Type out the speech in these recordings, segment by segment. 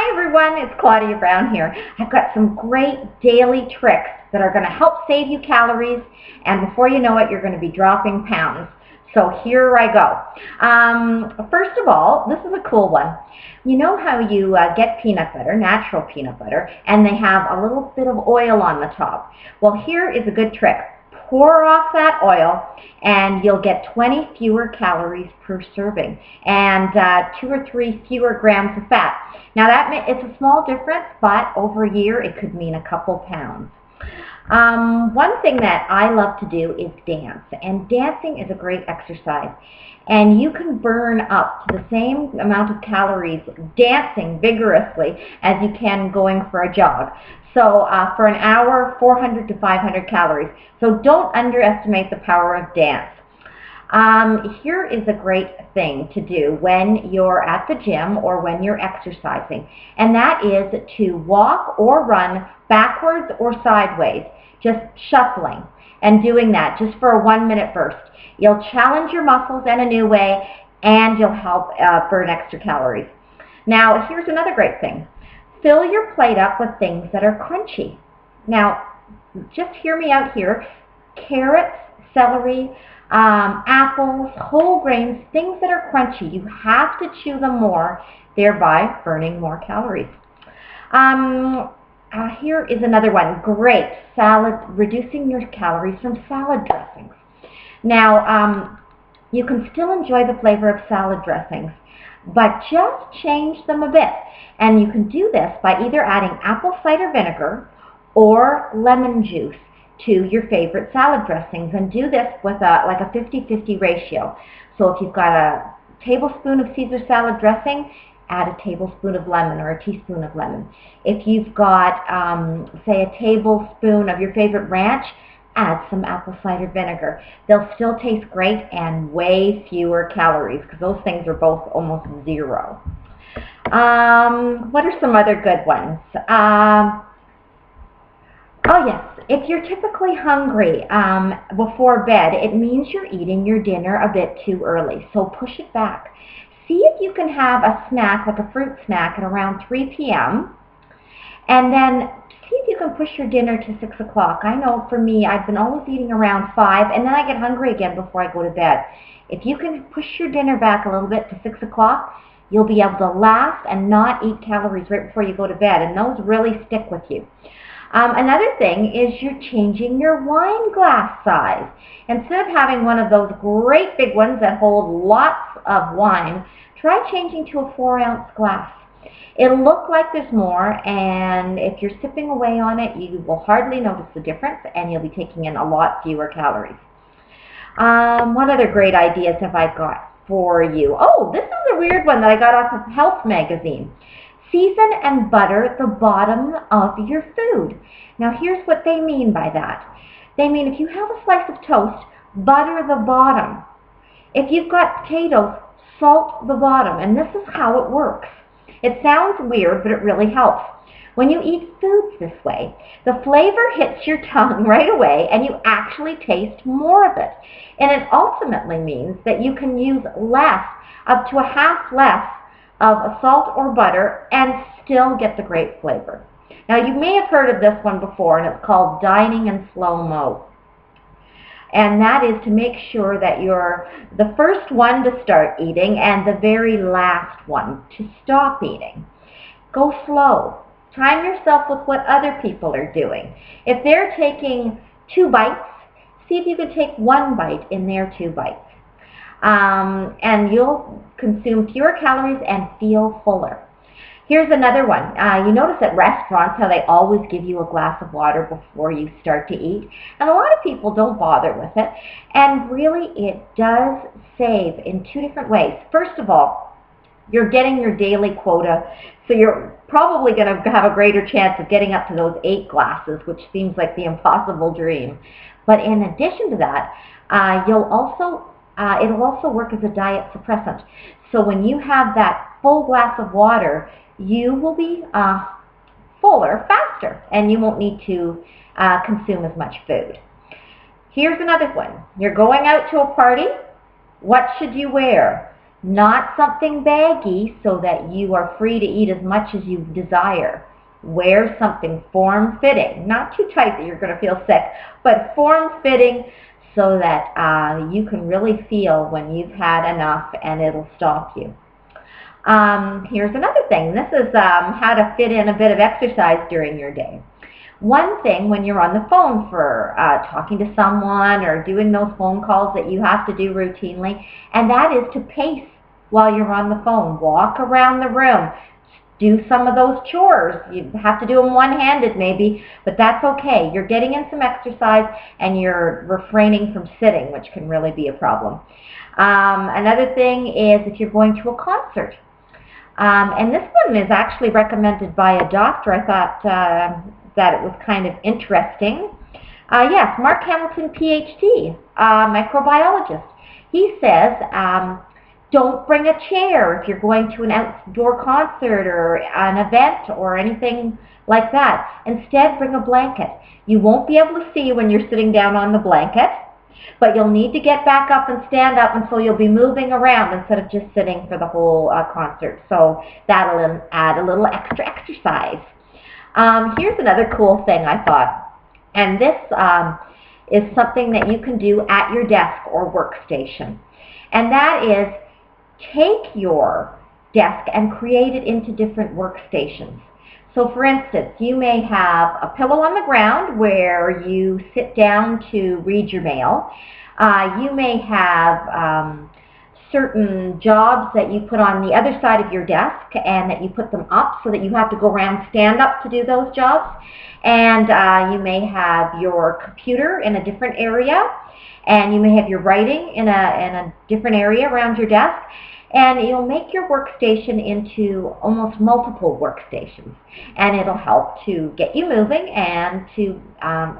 Hi everyone, it's Claudia Brown here. I've got some great daily tricks that are going to help save you calories, and before you know it, you're going to be dropping pounds. So here I go. First of all, this is a cool one. You know how you get peanut butter, natural peanut butter, and they have a little bit of oil on the top. Well, here is a good trick. Pour off that oil and you'll get 20 fewer calories per serving and 2 or 3 fewer grams of fat. Now it's a small difference, but over a year it could mean a couple pounds. One thing that I love to do is dance, and dancing is a great exercise. And you can burn up to the same amount of calories dancing vigorously as you can going for a jog. So for an hour, 400 to 500 calories. So don't underestimate the power of dance. Here is a great thing to do when you're at the gym or when you're exercising, and that is to walk or run backwards or sideways, just shuffling and doing that just for a 1-minute burst. You'll challenge your muscles in a new way, and you'll help burn extra calories. Now, here's another great thing. Fill your plate up with things that are crunchy. Now, just hear me out here. Carrots, celery, apples, whole grains, things that are crunchy. You have to chew them more, thereby burning more calories. Here is another one. Great. Salad, reducing your calories from salad dressings. Now, you can still enjoy the flavor of salad dressings, but just change them a bit. And you can do this by either adding apple cider vinegar or lemon juice to your favorite salad dressings, and do this with like a 50-50 ratio. So if you've got a tablespoon of Caesar salad dressing, add a tablespoon of lemon or a teaspoon of lemon. If you've got, say, a tablespoon of your favorite ranch, add some apple cider vinegar. They'll still taste great and way fewer calories because those things are both almost zero. What are some other good ones? Oh yes, if you're typically hungry before bed, it means you're eating your dinner a bit too early, so push it back. See if you can have a snack, like a fruit snack, at around 3 p.m. and then see if you can push your dinner to 6 o'clock. I know for me, I've been always eating around 5, and then I get hungry again before I go to bed. If you can push your dinner back a little bit to 6 o'clock, you'll be able to last and not eat calories right before you go to bed, and those really stick with you. Another thing is you're changing your wine glass size. Instead of having one of those great big ones that hold lots of wine, try changing to a 4-ounce glass. It'll look like there's more, and if you're sipping away on it, you will hardly notice the difference, and you'll be taking in a lot fewer calories. What other great ideas have I got for you? Oh, this is a weird one that I got off of Health Magazine. Season and butter the bottom of your food. Now here's what they mean by that. They mean if you have a slice of toast, butter the bottom. If you've got potatoes, salt the bottom. And this is how it works. It sounds weird, but it really helps. When you eat foods this way, the flavor hits your tongue right away, and you actually taste more of it. And it ultimately means that you can use less, up to a half less, of salt or butter and still get the great flavor. Now you may have heard of this one before, and it's called dining in slow-mo. And that is to make sure that you're the first one to start eating and the very last one to stop eating. Go slow. Time yourself with what other people are doing. If they're taking 2 bites, see if you can take 1 bite in their 2 bites. And you'll consume fewer calories and feel fuller. Here's another one. You notice at restaurants how they always give you a glass of water before you start to eat. And a lot of people don't bother with it. And really, it does save in 2 different ways. First of all, you're getting your daily quota, so you're probably going to have a greater chance of getting up to those 8 glasses, which seems like the impossible dream. But in addition to that, it'll also work as a diet suppressant. So when you have that full glass of water, you will be fuller faster, and you won't need to consume as much food. Here's another one. You're going out to a party. What should you wear? Not something baggy so that you are free to eat as much as you desire. Wear something form-fitting, not too tight that you're going to feel sick, but form-fitting so that you can really feel when you've had enough and it'll stop you. Here's another thing. This is how to fit in a bit of exercise during your day. One thing when you're on the phone for talking to someone or doing those phone calls that you have to do routinely, and that is to pace while you're on the phone. Walk around the room. Do some of those chores. You have to do them one-handed maybe, but that's okay. You're getting in some exercise and you're refraining from sitting, which can really be a problem. Another thing is if you're going to a concert. And this one is actually recommended by a doctor. I thought that it was kind of interesting. Yes, Mark Hamilton, PhD, microbiologist. He says, don't bring a chair if you're going to an outdoor concert or an event or anything like that. Instead, bring a blanket. You won't be able to see when you're sitting down on the blanket, but you'll need to get back up and stand up, and so you'll be moving around instead of just sitting for the whole concert. So that'll add a little extra exercise. Here's another cool thing I thought, and this is something that you can do at your desk or workstation, and that is take your desk and create it into different workstations. So for instance, you may have a pillow on the ground where you sit down to read your mail. You may have certain jobs that you put on the other side of your desk and that you put them up so that you have to go around, stand up to do those jobs. And you may have your computer in a different area, and you may have your writing in a different area around your desk. And you'll make your workstation into almost multiple workstations. And it'll help to get you moving and to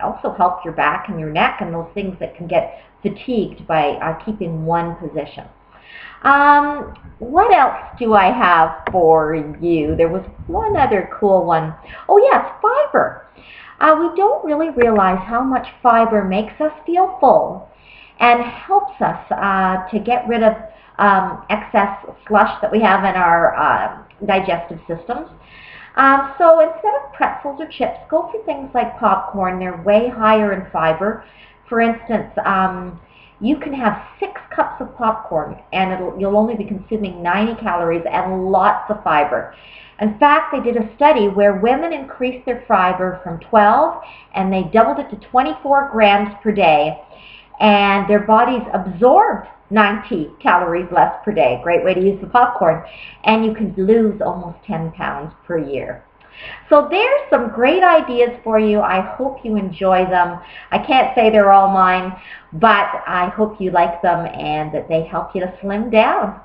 also help your back and your neck and those things that can get fatigued by keeping one position. What else do I have for you? There was one other cool one. Oh yes, fiber. We don't really realize how much fiber makes us feel full and helps us to get rid of excess slush that we have in our digestive systems. So instead of pretzels or chips, go for things like popcorn. They're way higher in fiber. For instance, you can have 6 cups of popcorn and you'll only be consuming 90 calories and lots of fiber. In fact, they did a study where women increased their fiber from 12 and they doubled it to 24 grams per day, and their bodies absorbed 90 calories less per day. Great way to use the popcorn. And you can lose almost 10 pounds per year. So there's some great ideas for you. I hope you enjoy them. I can't say they're all mine, but I hope you like them and that they help you to slim down.